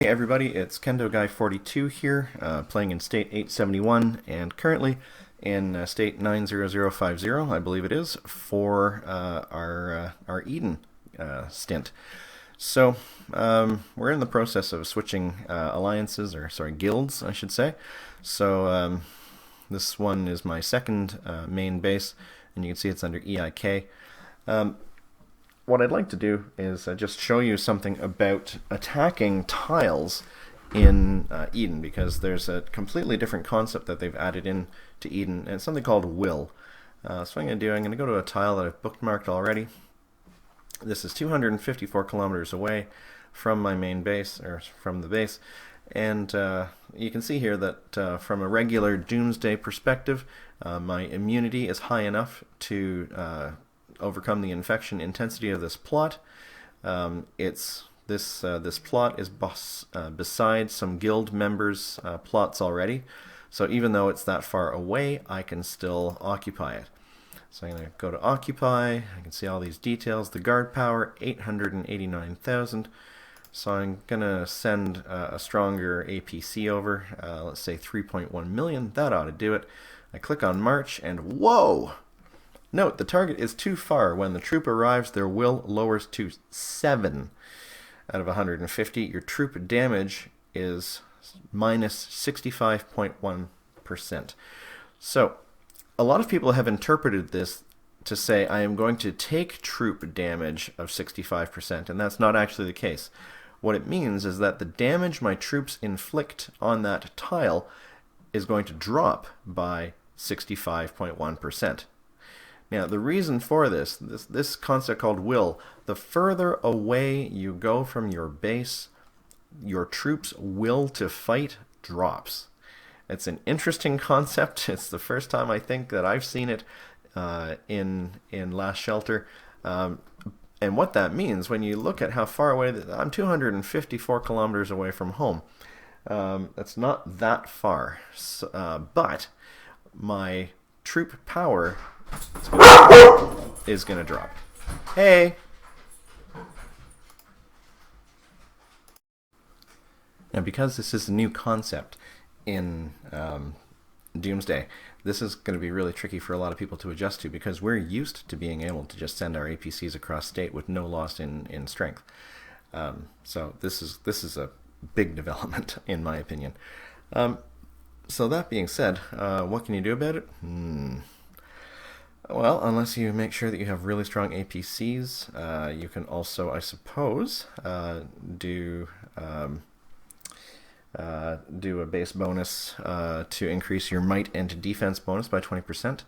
Hey everybody, it's Kendo Guy 42 here, playing in state 871 and currently in state 90050, I believe it is, for our Eden stint. So we're in the process of switching alliances, or sorry, guilds, I should say. So this one is my second main base, and you can see it's under EIK. What I'd like to do is just show you something about attacking tiles in Eden, because there's a completely different concept that they've added in to Eden, and it's something called will. So what I'm going to do, I'm going to go to a tile that I've bookmarked already. This is 254 kilometers away from my main base, or from the base, and you can see here that from a regular Doomsday perspective, my immunity is high enough to overcome the infection intensity of this plot. This plot is beside some guild members' plots already, so even though it's that far away, I can still occupy it. So I'm going to go to occupy. I can see all these details. The guard power 889,000. So I'm going to send a stronger APC over. Let's say 3.1 million. That ought to do it. I click on March, and whoa! Note, the target is too far. When the troop arrives, their will lowers to 7 out of 150. Your troop damage is minus 65.1%. So, a lot of people have interpreted this to say I am going to take troop damage of 65%, and that's not actually the case. What it means is that the damage my troops inflict on that tile is going to drop by 65.1%. Now, the reason for this concept called will, the further away you go from your base, your troops' will to fight drops. It's an interesting concept. It's the first time I think that I've seen it in Last Shelter. And what that means, when you look at how far away, I'm 254 kilometers away from home. That's not that far. So, but my troop power is going to drop. Hey! Now, because this is a new concept in Doomsday, this is going to be really tricky for a lot of people to adjust to, because we're used to being able to just send our APCs across state with no loss in strength. So this is a big development, in my opinion. So that being said, what can you do about it? Well, unless you make sure that you have really strong APCs, you can also, I suppose, do a base bonus to increase your might and defense bonus by 20%,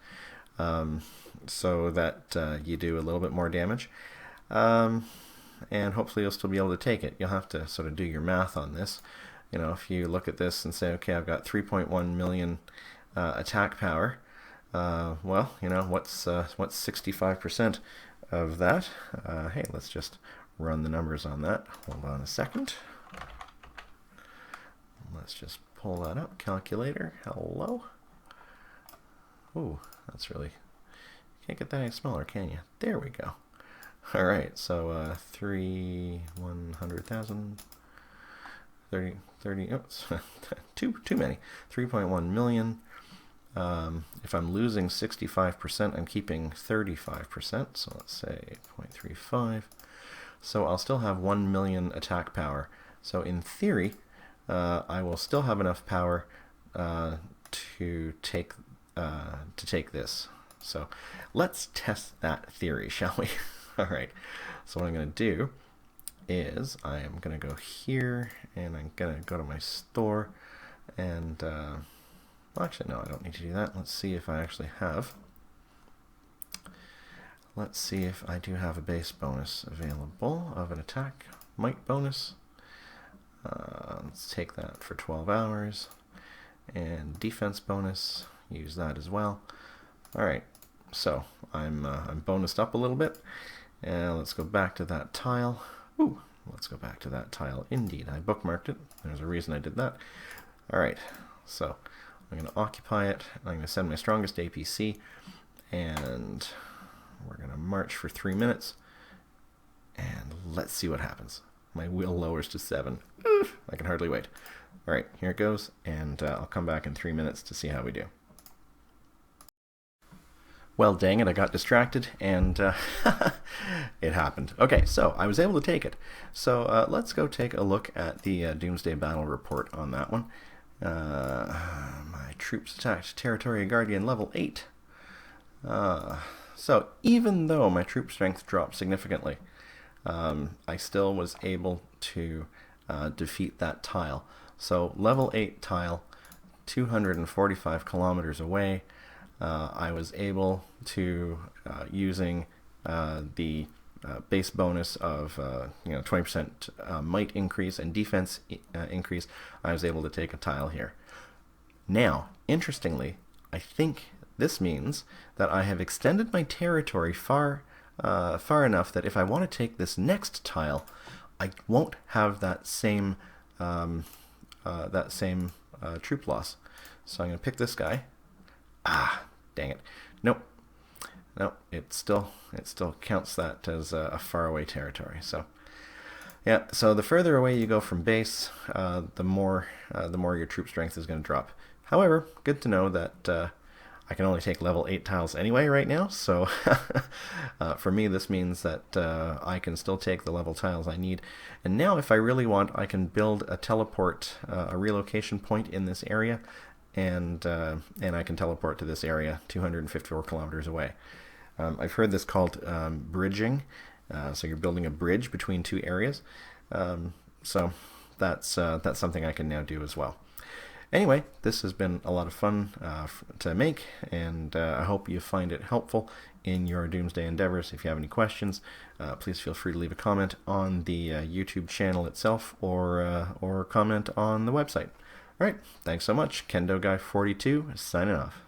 so that you do a little bit more damage. And hopefully you'll still be able to take it. You'll have to sort of do your math on this. You know, if you look at this and say, okay, I've got 3.1 million attack power, well, you know, what's 65% of that? Hey, let's just run the numbers on that. Hold on a second. Let's just pull that up. Calculator. Hello. Ooh, that's really... Can't get that any smaller, can you? There we go. All right, so 100,000... 30, oops, too many. 3.1 million. If I'm losing 65%, I'm keeping 35%, so let's say 0.35. So I'll still have 1 million attack power. So in theory, I will still have enough power to take this. So let's test that theory, shall we? All right. So what I'm going to do is I am going to go here, and I'm going to go to my store, and well, actually no, I don't need to do that. Let's see if I actually have. Let's see if I do have a base bonus available of an attack might bonus. Let's take that for 12 hours, and defense bonus, use that as well. All right, so I'm bonused up a little bit, and let's go back to that tile. Ooh, let's go back to that tile. Indeed, I bookmarked it. There's a reason I did that. All right, so I'm going to occupy it. I'm going to send my strongest APC, and we're going to march for 3 minutes, and let's see what happens. my wheel lowers to 7. I can hardly wait. All right, here it goes, and I'll come back in 3 minutes to see how we do. Well, dang it, I got distracted, and it happened. Okay, so I was able to take it. So let's go take a look at the Doomsday Battle report on that one. My troops attacked Territory Guardian level 8. So even though my troop strength dropped significantly, I still was able to defeat that tile. So level 8 tile, 245 kilometers away. I was able to, using the base bonus of 20% might increase and defense increase, I was able to take a tile here. Now, interestingly, I think this means that I have extended my territory far enough that if I want to take this next tile, I won't have that same troop loss. So I'm going to pick this guy. Dang it. Nope. It still counts that as a faraway territory. So yeah, so the further away you go from base, the more your troop strength is going to drop. However, good to know that I can only take level 8 tiles anyway right now, so for me this means that I can still take the level tiles I need. And now if I really want, I can build a teleport, a relocation point in this area, and I can teleport to this area 254 kilometers away. I've heard this called bridging, so you're building a bridge between two areas. So that's something I can now do as well. Anyway, this has been a lot of fun to make, and I hope you find it helpful in your Doomsday endeavors. If you have any questions, please feel free to leave a comment on the YouTube channel itself, or comment on the website. All right, thanks so much. KendoGuy42 signing off.